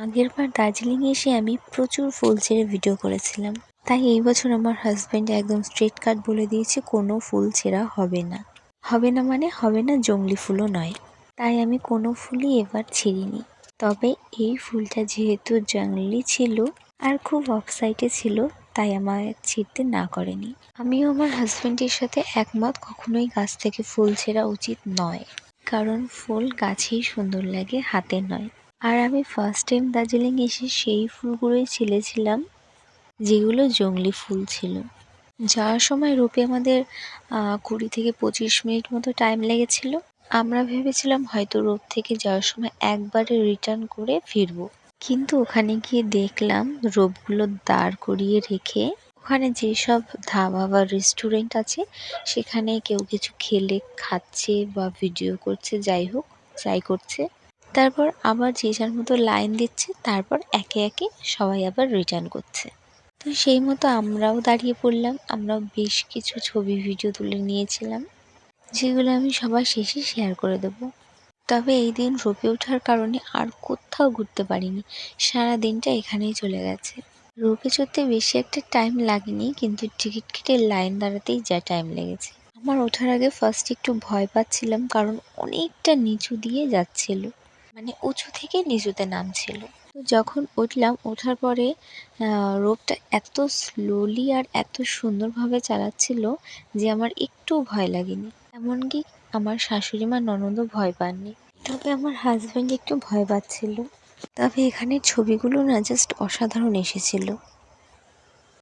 আগেরবার দার্জিলিং এসে আমি প্রচুর ফুল ছেড়ে ভিডিও করেছিলাম, তাই এই বছর আমার হাজব্যান্ড একদম স্ট্রেট কাট বলে দিয়েছে কোনো ফুল ছেঁড়া হবে না। হবে না মানে হবে না, জংলি ফুলও নয়। তাই আমি কোনো ফুলই এবার ছিঁড়িনি। তবে এই ফুলটা যেহেতু জংলি ছিল আর খুব অফ সাইডে ছিল, তাই আমার ছিঁড়তে না করেনি। আমিও আমার হাজব্যান্ডের সাথে একমত, কখনোই গাছ থেকে ফুল ছেঁড়া উচিত নয়, কারণ ফুল গাছেই সুন্দর লাগে, হাতে নয়। আর আমি ফার্স্ট টাইম দার্জিলিং এসে সেই ফুলগুলোই ছিলেছিলাম যেগুলো জংলি ফুল ছিল। যাওয়ার সময় রূপে আমাদের 20 থেকে 25 মিনিট মতো টাইম লেগেছিল। আমরা ভেবেছিলাম হয়তো রূপ থেকে যাওয়ার সময় একবারে রিটার্ন করে ফিরবো, কিন্তু ওখানে গিয়ে দেখলাম রোপগুলো দাঁড় করিয়ে রেখে ওখানে যেসব ধাবা বা রেস্টুরেন্ট আছে সেখানে কেউ কিছু খেলে খাচ্ছে বা ভিডিও করছে, যাই করছে। তারপর আবার যে যার মতো লাইন দিচ্ছে, তারপর একে একে সবাই আবার রিটার্ন করছে। তো সেই মতো আমরাও দাঁড়িয়ে পড়লাম। আমরাও বেশ কিছু ছবি ভিডিও তুলে নিয়েছিলাম, যেগুলো আমি সবার শেষে শেয়ার করে দেবো। তবে এই দিন রোপে ওঠার কারণে আর কোথাও ঘুরতে পারিনি, সারা দিনটা এখানেই চলে গেছে। রোপে চড়তে বেশি একটা টাইম লাগেনি, কিন্তু টিকিট কেটে লাইন দাঁড়াতেই যা টাইম লেগেছে। আমার ওঠার আগে ফার্স্ট একটু ভয় পাচ্ছিলাম, কারণ অনেকটা নিচু দিয়ে যাচ্ছিল, মানে উঁচু থেকে নিচুতে নামছিল। তো যখন উঠলাম, ওঠার পরে রোপটা এত স্লোলি আর এত সুন্দরভাবে চালাচ্ছিল যে আমার একটু ভয় লাগেনি। এমনকি আমার শাশুড়ি মা ননদও ভয় পাননি, তবে আমার হাজব্যান্ড একটু ভয় পাচ্ছিল। তবে এখানে ছবিগুলো না জাস্ট অসাধারণ এসেছিল।